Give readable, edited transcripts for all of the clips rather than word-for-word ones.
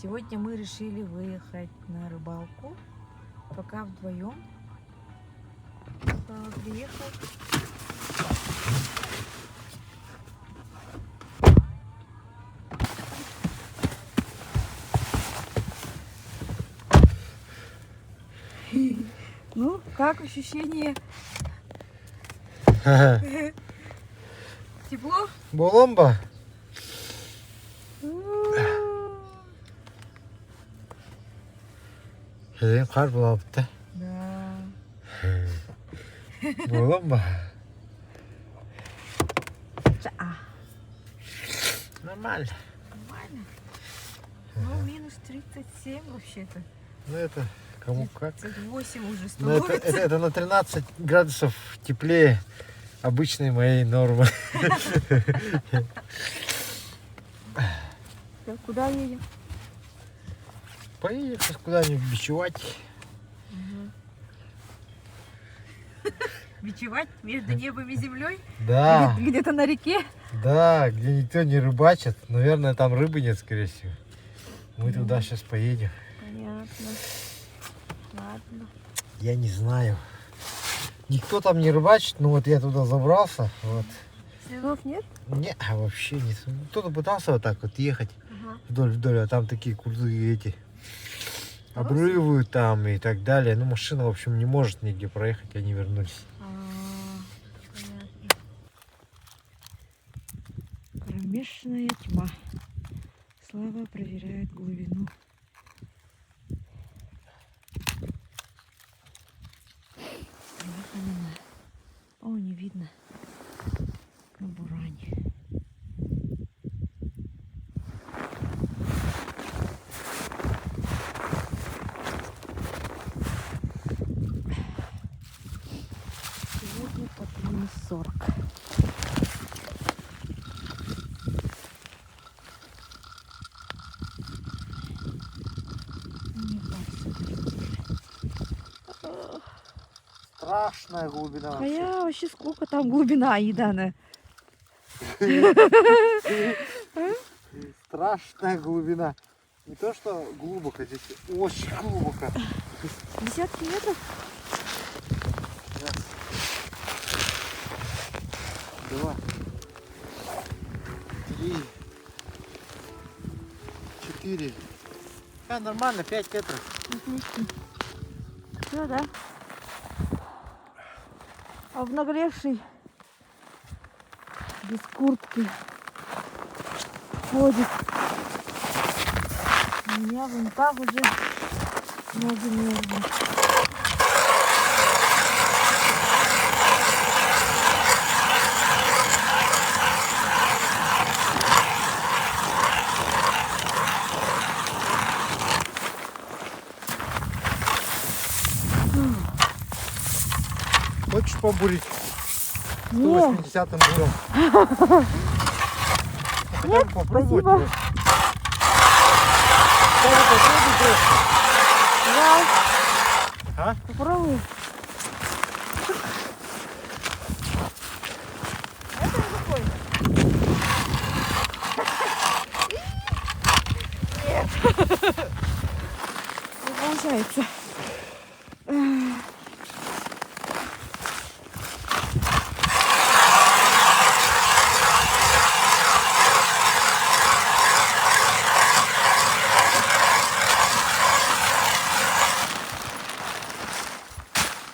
Сегодня мы решили выехать на рыбалку, пока вдвоем. Приехал. Ну, как ощущение? Тепло? Боломба? Қар болыпты. Да. Боломба? Нормально. Нормально. Ну, минус 37 вообще-то. Ну это кому как. 38 уже Но становится. это на 13 градусов теплее обычной моей нормы. Так, куда едем? Поедем сейчас куда-нибудь бичевать. Бичевать между небом и землей? Да. Где-то на реке? Да, где никто не рыбачит. Наверное, там рыбы нет, скорее всего. Мы туда сейчас поедем. Понятно. Ладно. Я не знаю. Никто там не рыбачит, но вот я туда забрался. Вот. Следов нет? Не, вообще не. Кто-то пытался вот так вот ехать вдоль, а там такие крутые эти обрывы там и так далее. Ну, машина, в общем, не может нигде проехать, они вернулись. Понятно. Кромешная тьма. Слава проверяет глубину. О, не видно. На буране. Сегодня под минус 40. Страшная глубина. А я вообще сколько там глубина, Едана? Страшная глубина. Не то, что глубоко, здесь очень глубоко. Десятки метров? Раз, два, три, 4. Нормально, 5 метров. Отлично. Все, да? Обнаглевший без куртки ходит. У меня вон так уже ноги мерзнут. Хочешь побурить? Нет, 180-м буром. нет, спасибо. Да, А? попробуй. Это какой? Нет. Не получается.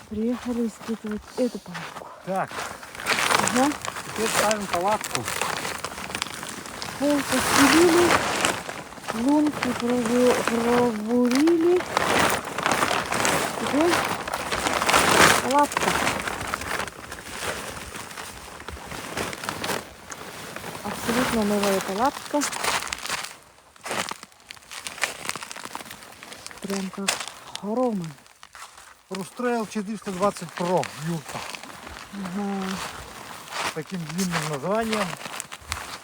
Приехали испытывать эту палатку. Так, Ага. теперь ставим палатку. Пол постелили, лунки пробурили. Теперь палатка. Абсолютно новая палатка. Прям как хоромы. Рустрейл 420 Pro юрта. Ага. С таким длинным названием.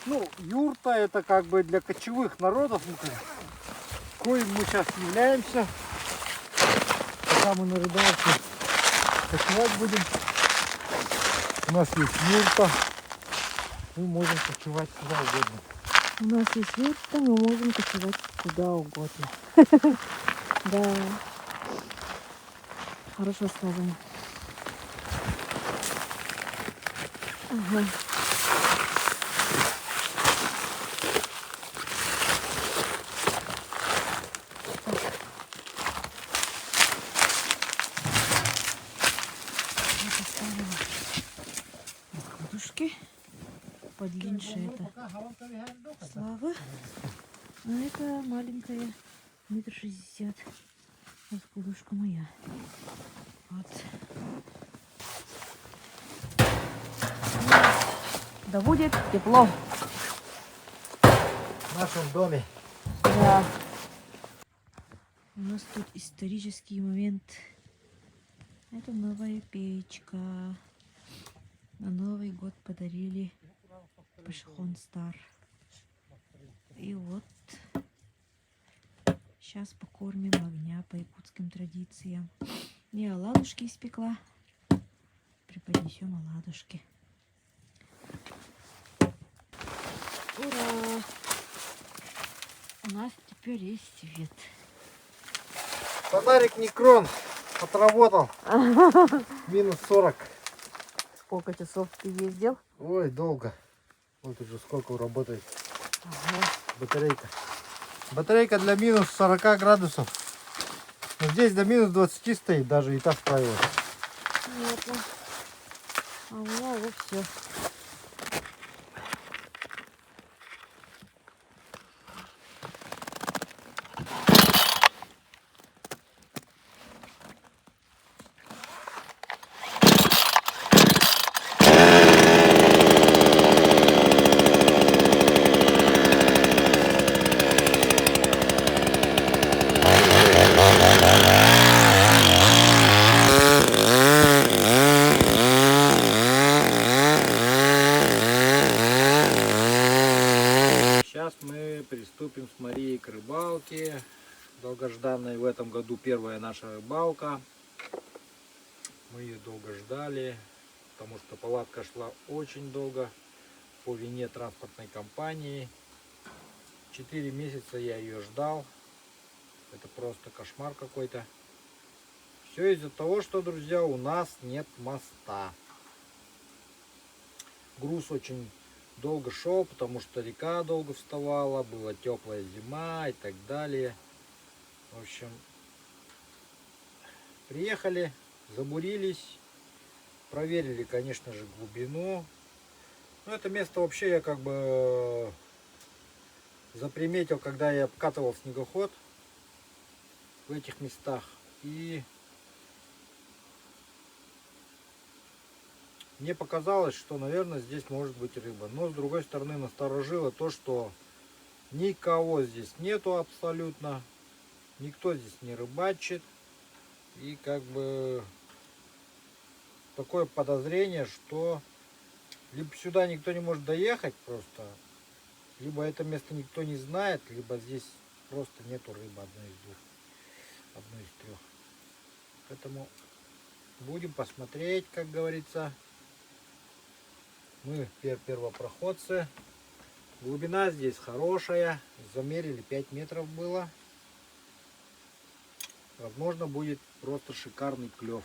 Ну, юрта это как бы для кочевых народов, коим мы сейчас являемся. Пока мы на рыбалке кочевать будем. У нас есть юрта. Мы можем кочевать куда угодно. У нас есть юрта, мы можем кочевать куда угодно. Да. Хорошо сказано. Ага. Я поставила раскладушки. Подлиннее это Слава. А это маленькая, 1,60 м. Раскладушка моя. Вот. Да будет тепло. В нашем доме. Да. У нас тут исторический момент. Это новая печка. На Новый год подарили Пашхон Стар. И вот сейчас покормим огня по якутским традициям. Я оладушки испекла. Преподнесем оладушки. Ура! У нас теперь есть свет. Фонарик Никрон отработал. Минус 40. Сколько часов ты ездил? Ой, долго. Вот уже сколько работает батарейка. Батарейка для минус 40 градусов. Но здесь до минус 20 стоит, даже и так справилась. Понятно. А у меня уже все. Сейчас мы приступим с Марией к рыбалке. Долгожданной в этом году первая наша рыбалка. Мы ее долго ждали, потому что палатка шла очень долго по вине транспортной компании. 4 месяца я ее ждал. Это просто кошмар какой-то. Все из-за того, что, друзья, у нас нет моста. Груз очень долго шел, потому что река долго вставала, была теплая зима и так далее. В общем, приехали, забурились, проверили, конечно же, глубину. Но это место вообще я как бы заприметил, когда я обкатывал снегоход в этих местах. И мне показалось, что, наверное, здесь может быть рыба. Но, с другой стороны, насторожило то, что никого здесь нету абсолютно. Никто здесь не рыбачит. И как бы такое подозрение, что либо сюда никто не может доехать просто, либо это место никто не знает, либо здесь просто нету рыбы, одной из двух, одной из трех. Поэтому будем посмотреть, как говорится. Мы первопроходцы. Глубина здесь хорошая. Замерили 5 метров было. Возможно, будет просто шикарный клев.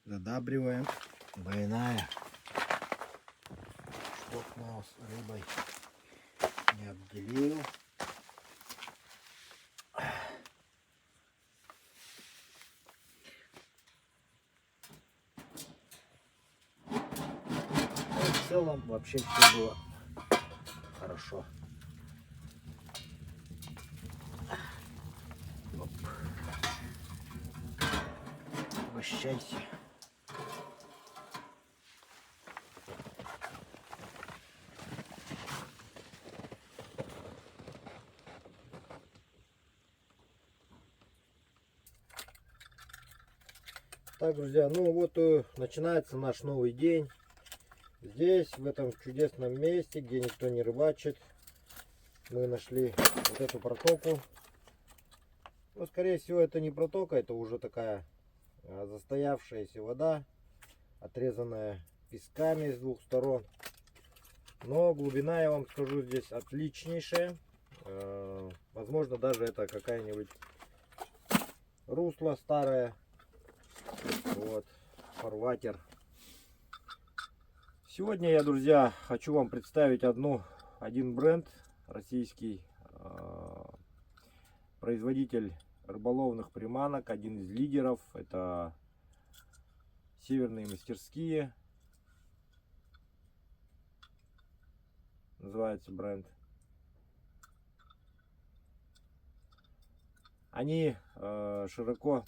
Задабриваем. Двойная. Чтоб нас рыбой не обделил. В целом вообще все было хорошо. Оп. Угощайся. Так, друзья, ну вот начинается наш новый день. Здесь, в этом чудесном месте, где никто не рыбачит, мы нашли вот эту протоку. Ну, скорее всего, это не протока, это уже такая застоявшаяся вода, отрезанная песками с двух сторон. Но глубина, я вам скажу, здесь отличнейшая. Возможно, даже это какая-нибудь русло старое. Вот, фарватер. Сегодня я, друзья, хочу вам представить один бренд российский, производитель рыболовных приманок, один из лидеров. Это Северные мастерские, называется бренд. Они широко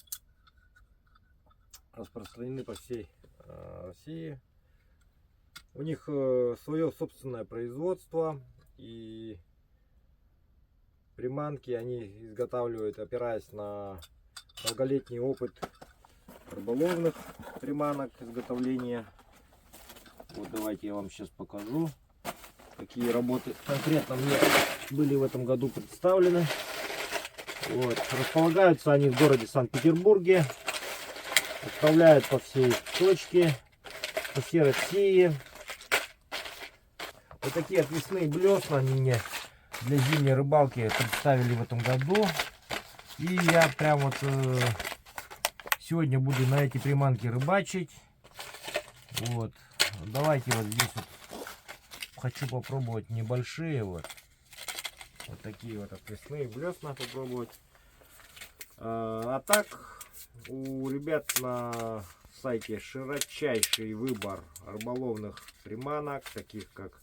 распространены по всей России. У них свое собственное производство, и приманки они изготавливают, опираясь на долголетний опыт рыболовных приманок изготовления. Вот давайте я вам сейчас покажу, какие работы конкретно мне были в этом году представлены. Вот. Располагаются они в городе Санкт-Петербурге, отправляют по всей точке, по всей России. Вот такие отвесные блесна они мне для зимней рыбалки представили в этом году. И я прям вот сегодня буду на эти приманки рыбачить. Вот. Давайте вот здесь вот хочу попробовать небольшие вот такие вот отвесные блесна попробовать. А так у ребят на сайте широчайший выбор рыболовных приманок, таких как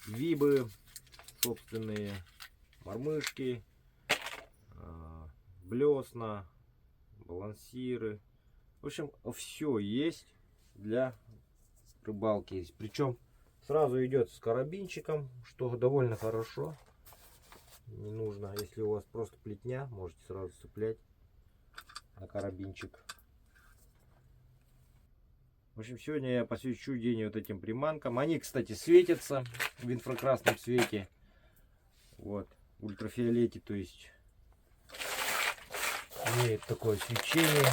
вибы собственные, мормышки, блесна, балансиры. В общем, все есть для рыбалки. Причем сразу идет с карабинчиком, что довольно хорошо. Не нужно, если у вас просто плетня, можете сразу цеплять на карабинчик. В общем, сегодня я посвящу день вот этим приманкам. Они, кстати, светятся в инфракрасном свете. Вот, в ультрафиолете, то есть имеет такое свечение.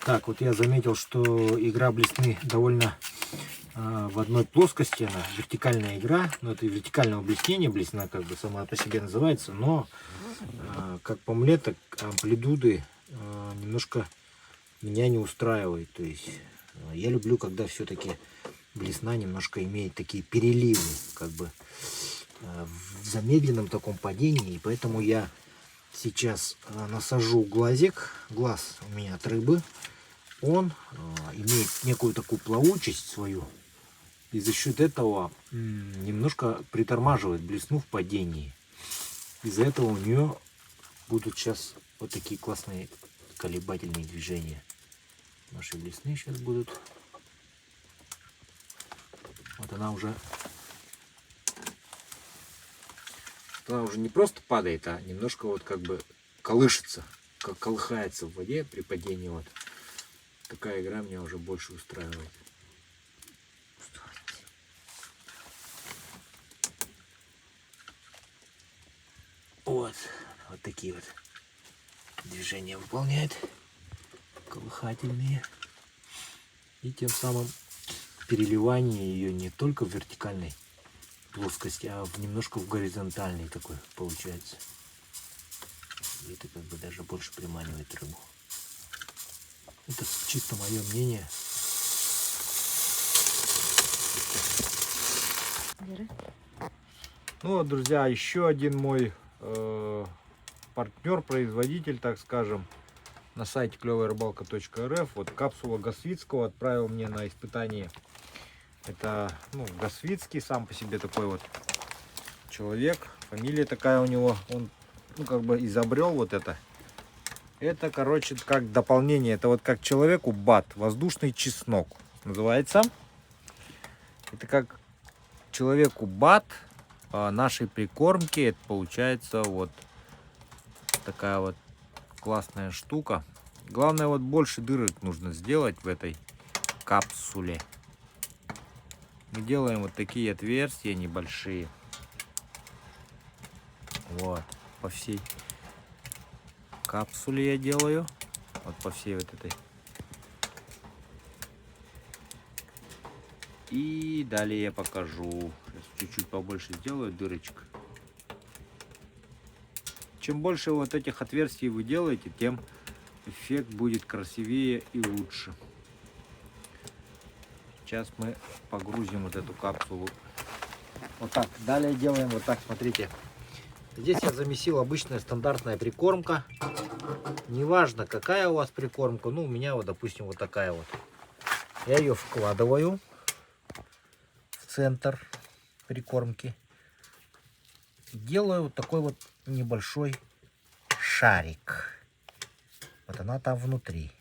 Так, вот я заметил, что игра блесны довольно в одной плоскости, она вертикальная игра, но это вертикального блеснения, блесна как бы сама по себе называется, но как по мне, так амплитуды немножко меня не устраивает. То есть я люблю, когда все-таки блесна немножко имеет такие переливы, как бы в замедленном таком падении, и поэтому я сейчас насажу глазик, глаз у меня от рыбы, он имеет некую такую плавучесть свою, и за счет этого немножко притормаживает блесну в падении. Из-за этого у нее будут сейчас вот такие классные колебательные движения. Наши блесны сейчас будут. Вот она уже не просто падает, а немножко вот как бы колышется, как колыхается в воде при падении. Вот такая игра меня уже больше устраивает. Вот такие вот движения выполняет, колыхательные, и тем самым переливание ее не только в вертикальной плоскости, а немножко в горизонтальной такой получается. И это как бы даже больше приманивает рыбу. Это чисто мое мнение. Ну вот, друзья, еще один мой партнер, производитель, так скажем, на сайте клёвая-рыбалка.рф. Вот капсула Гасвицкого отправил мне на испытание. Это, ну, Гасвицкий сам по себе такой вот человек, фамилия такая у него, он, ну, как бы изобрел вот это. Это, короче, как дополнение, это вот как человеку бат, воздушный чеснок называется. Это как человеку бат нашей прикормки. Это получается вот такая вот классная штука. Главное, вот больше дырок нужно сделать в этой капсуле. Мы делаем вот такие отверстия небольшие. Вот, по всей капсуле я делаю. Вот по всей вот этой. И далее я покажу. Сейчас чуть-чуть побольше сделаю дырочек. Чем больше вот этих отверстий вы делаете, тем эффект будет красивее и лучше. Сейчас мы погрузим вот эту капсулу. Вот так. Далее делаем вот так, смотрите. Здесь я замесил обычная стандартная прикормка. Неважно, какая у вас прикормка. Ну, у меня вот, допустим, вот такая вот. Я ее вкладываю в центр прикормки. Делаю вот такой вот небольшой шарик. Вот она там внутри.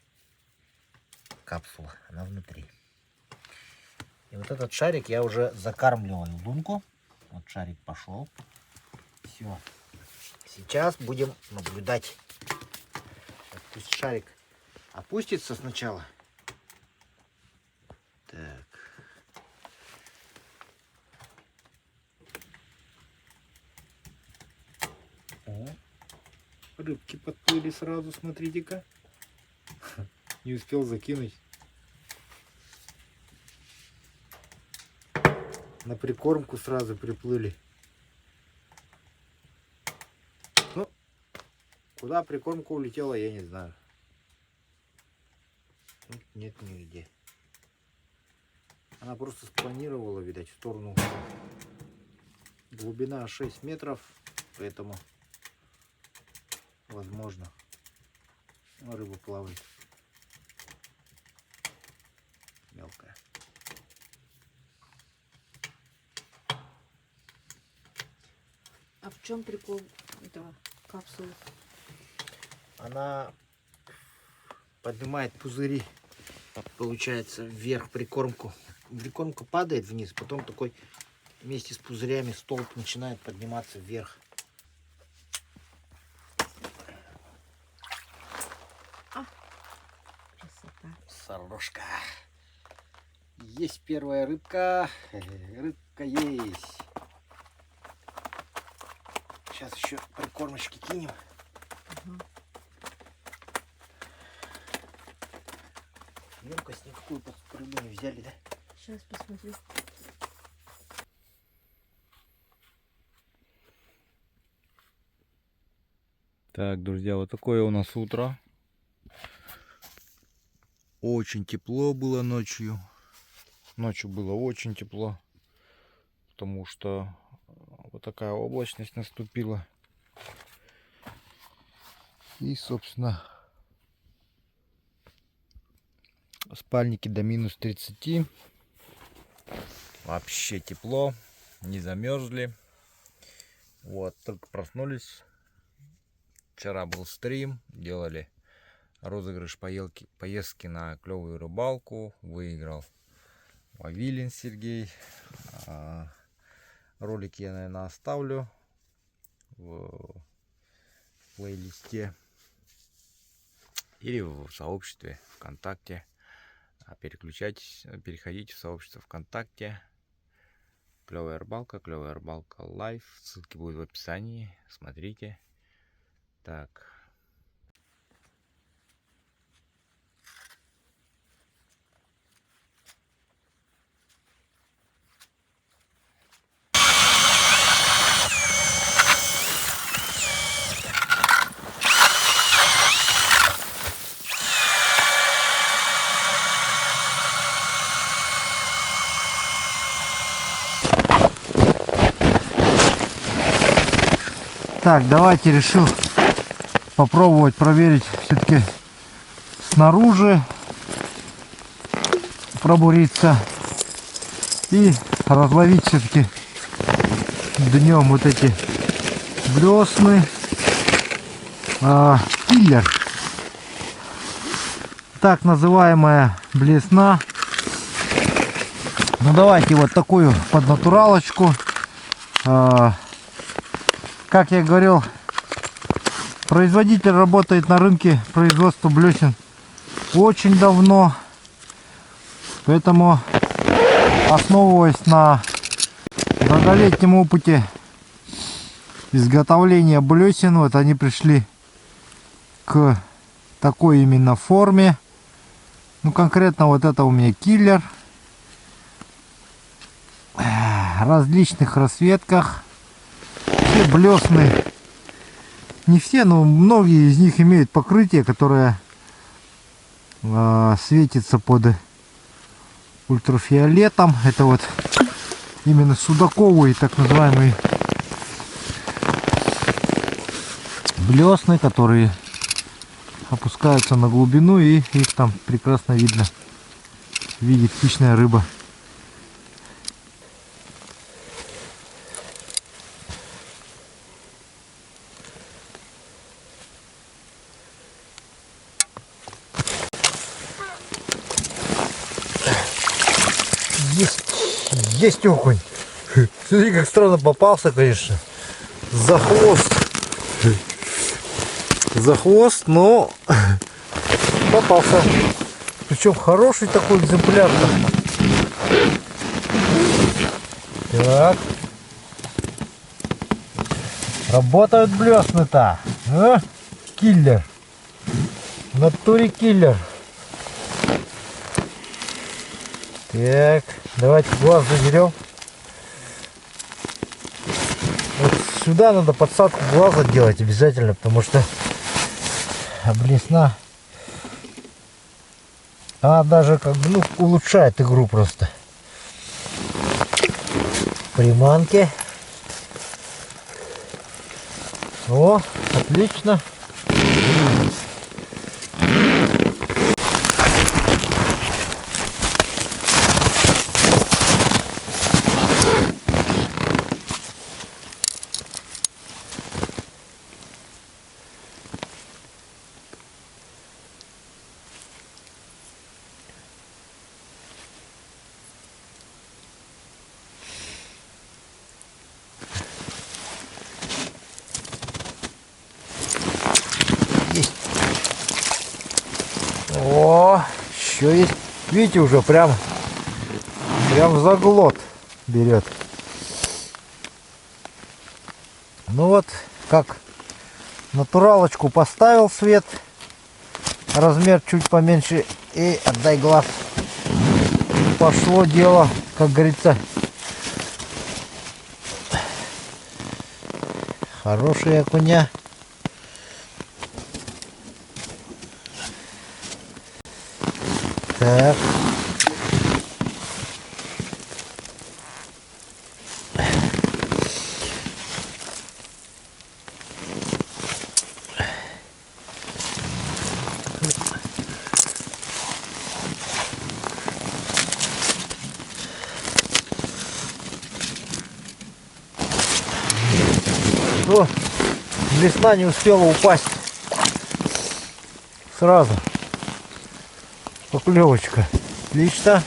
Капсула, она внутри. И вот этот шарик я уже закармливаю лунку. Вот шарик пошел. Все. Сейчас будем наблюдать. Пусть шарик опустится сначала. Так. О, рыбки подплыли сразу, смотрите-ка. Не успел закинуть. На прикормку сразу приплыли. Ну, куда прикормка улетела, я не знаю. Нет нигде. Она просто спланировала, видать, в сторону. Глубина 6 метров, поэтому возможно рыба плавает. Мелкая. А в чем прикол этого капсулы? Она поднимает пузыри, получается, вверх прикормку. Прикормка падает вниз, потом такой вместе с пузырями столб начинает подниматься вверх. Красота. Сорожка. Есть первая рыбка. Рыбка есть. Сейчас еще прикормочки кинем. Угу. Емкость никакую под рыбу не взяли, да? Сейчас посмотрю. Так, друзья, вот такое у нас утро. Очень тепло было ночью. Ночью было очень тепло, потому что вот такая облачность наступила. И, собственно, спальники до минус 30. Вообще тепло, не замерзли. Вот, только проснулись. Вчера был стрим, делали розыгрыш поездки на клевую рыбалку. Выиграл Вавилин Сергей. Ролики я, наверное, оставлю в плейлисте или в сообществе ВКонтакте. Переключайтесь, переходите в сообщество ВКонтакте. Клевая рыбалка лайв. Ссылки будут в описании. Смотрите. Так. Так, давайте решил попробовать проверить все-таки снаружи, пробуриться и разловить все-таки днем вот эти блесны. Киллер, так называемая блесна. Ну давайте вот такую поднатуралочку. Как я говорил, производитель работает на рынке производства блесен очень давно, поэтому, основываясь на долголетнем опыте изготовления блесен. Вот они пришли к такой именно форме. Ну, конкретно вот это у меня киллер. В различных расцветках. Все блесны. Не все, но многие из них имеют покрытие, которое светится под ультрафиолетом. Это вот именно судаковые, так называемые блесны, которые опускаются на глубину, и их там прекрасно видно. Видит хищная рыба. Есть окунь. Смотри, как странно попался, конечно. За хвост. За хвост, но попался. Причем хороший такой экземпляр. Так. Работают блесны-то. А? Киллер. В натуре киллер. Так, давайте глаз заберем. Вот сюда надо подсадку глаза делать обязательно, потому что блесна, она даже как бы, ну, улучшает игру просто. Приманки. О, отлично. О, еще есть. Видите, уже прям в заглот берет. Ну вот, как натуралочку поставил свет, размер чуть поменьше, и отдай глаз. Пошло дело, как говорится. Хорошие окуня. Так. О, блесна не успела упасть. Сразу. Поклевочка. Отлично.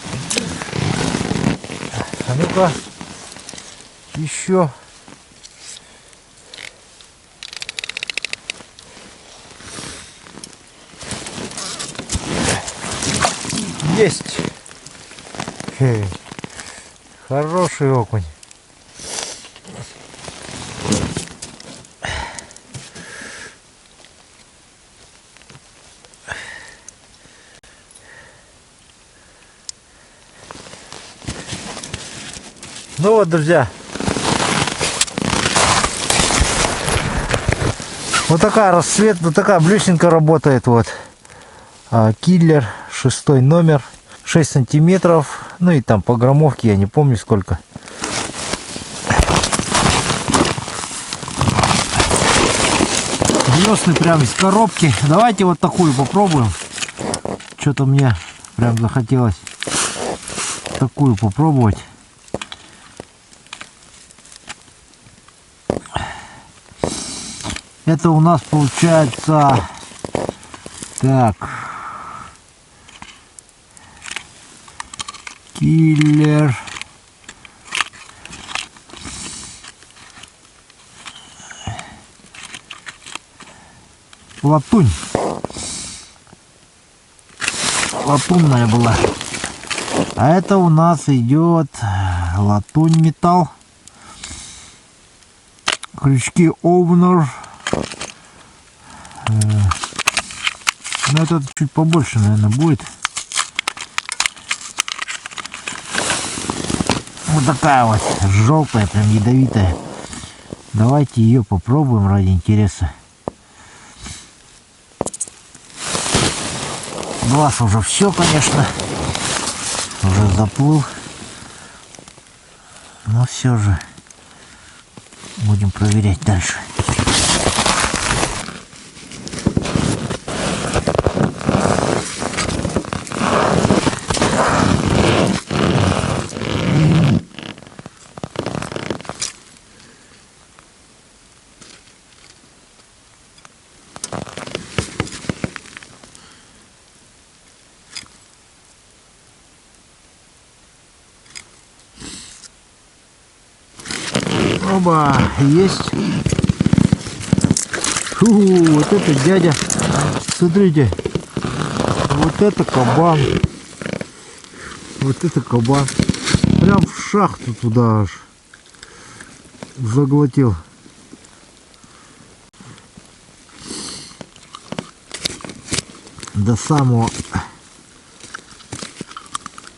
А ну-ка. Еще. Есть. Хороший окунь. Ну вот, друзья, вот такая расцвет, вот такая блюсненька работает. Вот киллер, 6 номер, 6 сантиметров, ну и там по граммовке я не помню сколько. Блесны прям из коробки. Давайте вот такую попробуем. Что-то мне прям захотелось такую попробовать. Это у нас получается так, киллер, латунь, латунная была, а это у нас идет латунь металл. Крючки Овнер. Ну этот чуть побольше, наверное, будет. Вот такая вот желтая, прям ядовитая. Давайте ее попробуем ради интереса. Глаз уже все, конечно. Уже заплыл. Но все же будем проверять дальше. Оба, есть. Фу, вот это дядя. Смотрите. Вот это кабан. Вот это кабан. Прям в шахту туда аж заглотил. До самого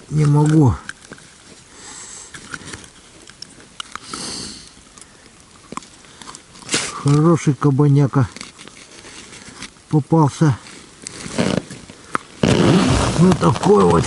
не могу. Хороший кабаняка попался. Ну такой вот.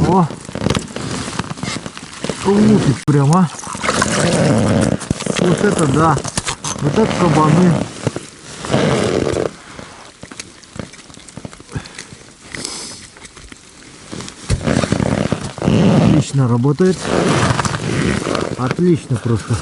О, лупит прямо. Вот это да. Вот это кабаны. Отлично работает. Отлично просто.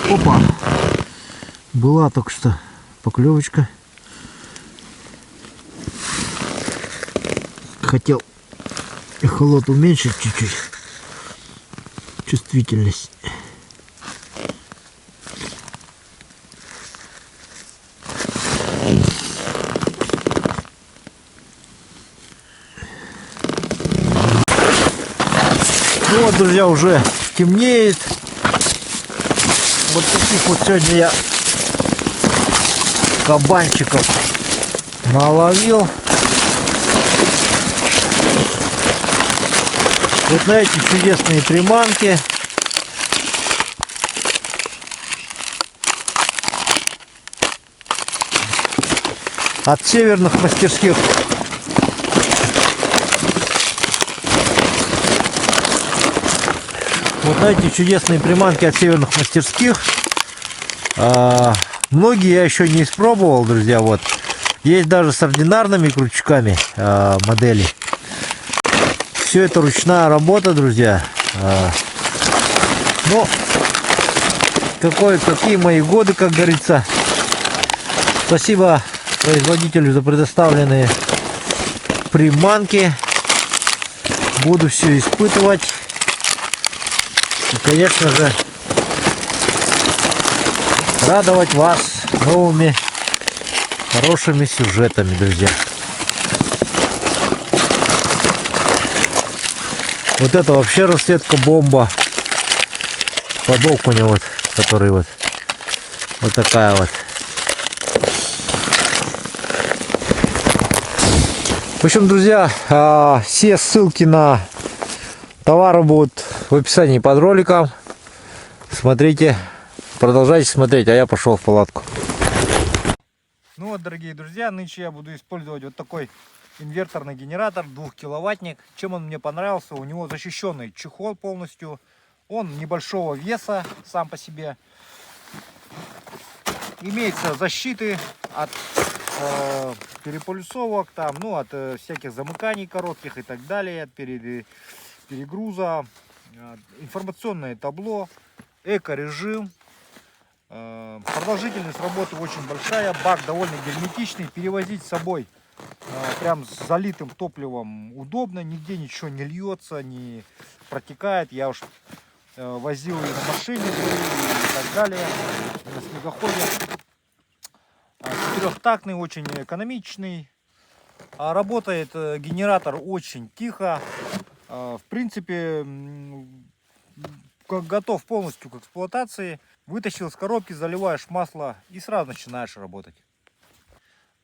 Опа! Была только что поклевочка. Хотел эхолот уменьшить чуть-чуть. Чувствительность. Ну вот, друзья, уже темнеет. Вот таких вот сегодня я кабанчиков наловил. Вот на эти чудесные приманки. От северных мастерских. Вот на эти чудесные приманки от северных мастерских. Многие я еще не испробовал, друзья. Вот есть даже с ординарными крючками модели. Все это ручная работа, друзья. Ну, какие мои годы, как говорится. Спасибо производителю за предоставленные приманки. Буду все испытывать. И, конечно же, радовать вас новыми хорошими сюжетами, друзья. Вот это вообще расцветка бомба. Подок у него вот, который вот такая вот. В общем, друзья, все ссылки на товары будут в описании под роликом. Смотрите, продолжайте смотреть, а я пошел в палатку. Ну вот, дорогие друзья, нынче я буду использовать вот такой инверторный генератор, 2-киловаттник. Чем он мне понравился? У него защищенный чехол полностью. Он небольшого веса сам по себе. Имеется защиты от переполюсовок, там, ну, от всяких замыканий коротких и так далее, от перегруза. Информационное табло, эко-режим. Продолжительность работы очень большая, бак довольно герметичный, перевозить с собой прям с залитым топливом удобно, нигде ничего не льется, не протекает. Я уж возил и на машине, и так далее, и на снегоходе. Четырехтактный, очень экономичный. Работает генератор очень тихо. В принципе, готов полностью к эксплуатации. Вытащил с коробки, заливаешь масло и сразу начинаешь работать.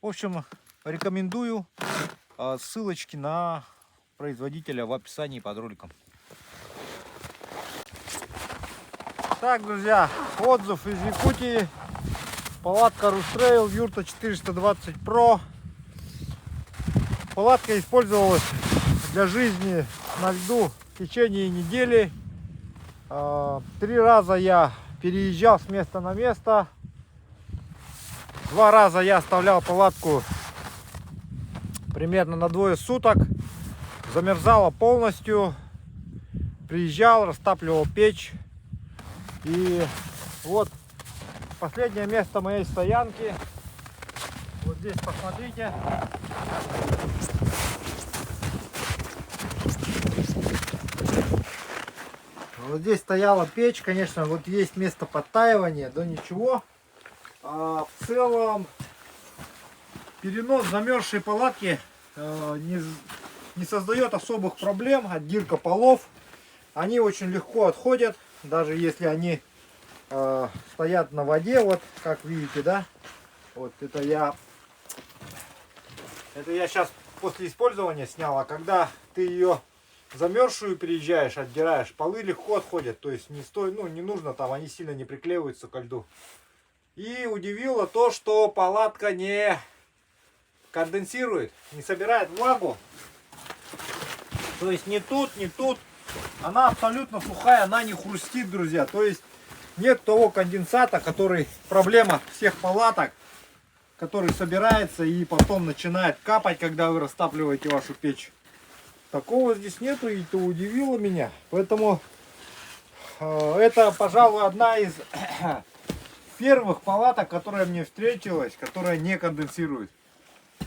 В общем, рекомендую. Ссылочки на производителя в описании под роликом. Так, друзья, отзыв из Якутии. Палатка Рустрейл, юрта 420 Pro. Палатка использовалась для жизни на льду в течение недели. 3 раза я переезжал с места на место. 2 раза я оставлял палатку примерно на 2 суток. Замерзала полностью. Приезжал, растапливал печь. И вот последнее место моей стоянки. Вот здесь посмотрите. Вот здесь стояла печь, конечно, вот есть место подтаивания, да ничего. В целом перенос замерзшей палатки не создает особых проблем. Отдирка полов, они очень легко отходят, даже если они стоят на воде, вот как видите, да. Вот это я сейчас после использования снял, а когда ты ее замерзшую переезжаешь, отдираешь, полы легко отходят, то есть не нужно там, они сильно не приклеиваются ко льду. И удивило то, что палатка не конденсирует, не собирает влагу, то есть ни тут, ни тут, она абсолютно сухая, она не хрустит, друзья, то есть нет того конденсата, который проблема всех палаток, который собирается и потом начинает капать, когда вы растапливаете вашу печь. Такого здесь нету, и это удивило меня. Поэтому это, пожалуй, одна из первых палаток, которая мне встретилась, которая не конденсирует.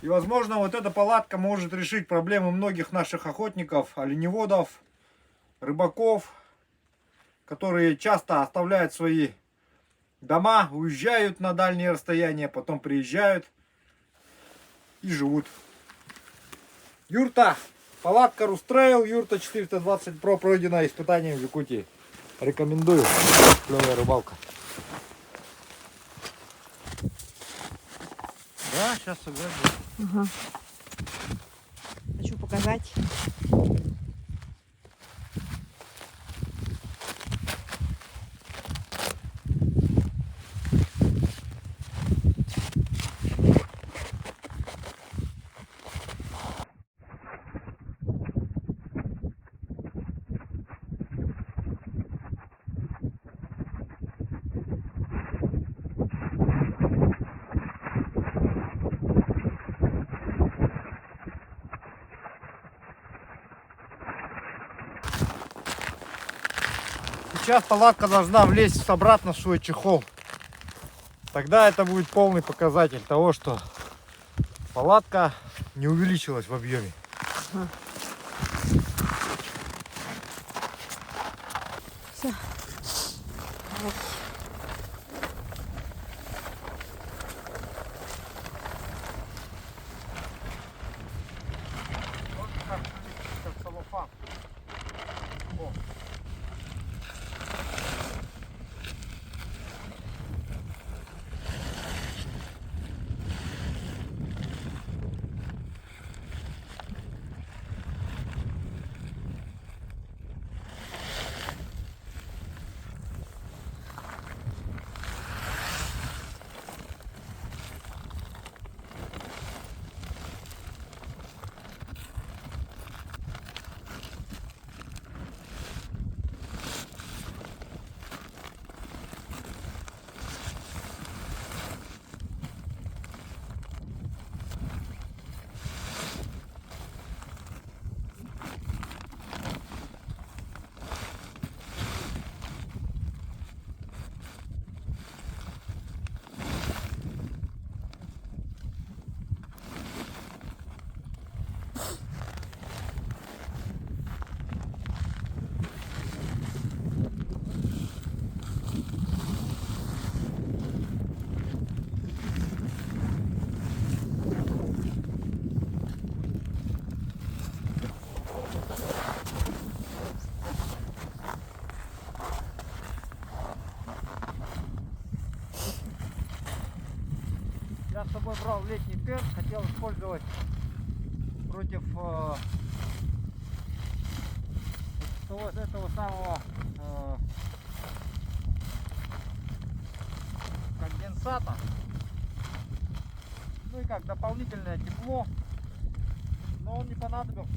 И, возможно, вот эта палатка может решить проблемы многих наших охотников, оленеводов, рыбаков, которые часто оставляют свои дома, уезжают на дальние расстояния, потом приезжают и живут. Юрта. Палатка Рустрейл, юрта 420 Pro, пройдена испытанием в Якутии. Рекомендую. Клевая рыбалка. Да, сейчас сыграть. Ага. Хочу показать. Сейчас палатка должна влезть обратно в свой чехол. Тогда это будет полный показатель того, что палатка не увеличилась в объеме. Все. собой брал летний тент, хотел использовать против этого самого конденсата. Ну и как дополнительное тепло, но он не понадобился.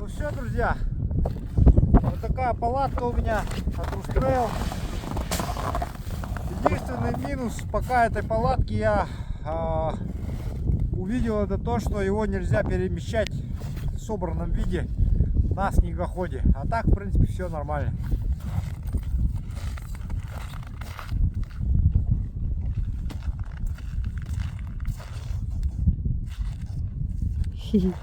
Все, друзья, вот такая палатка у меня от Рустрейл. Единственный минус пока этой палатки я увидел, это то, что его нельзя перемещать в собранном виде на снегоходе. А так, в принципе, все нормально. Хи-хи.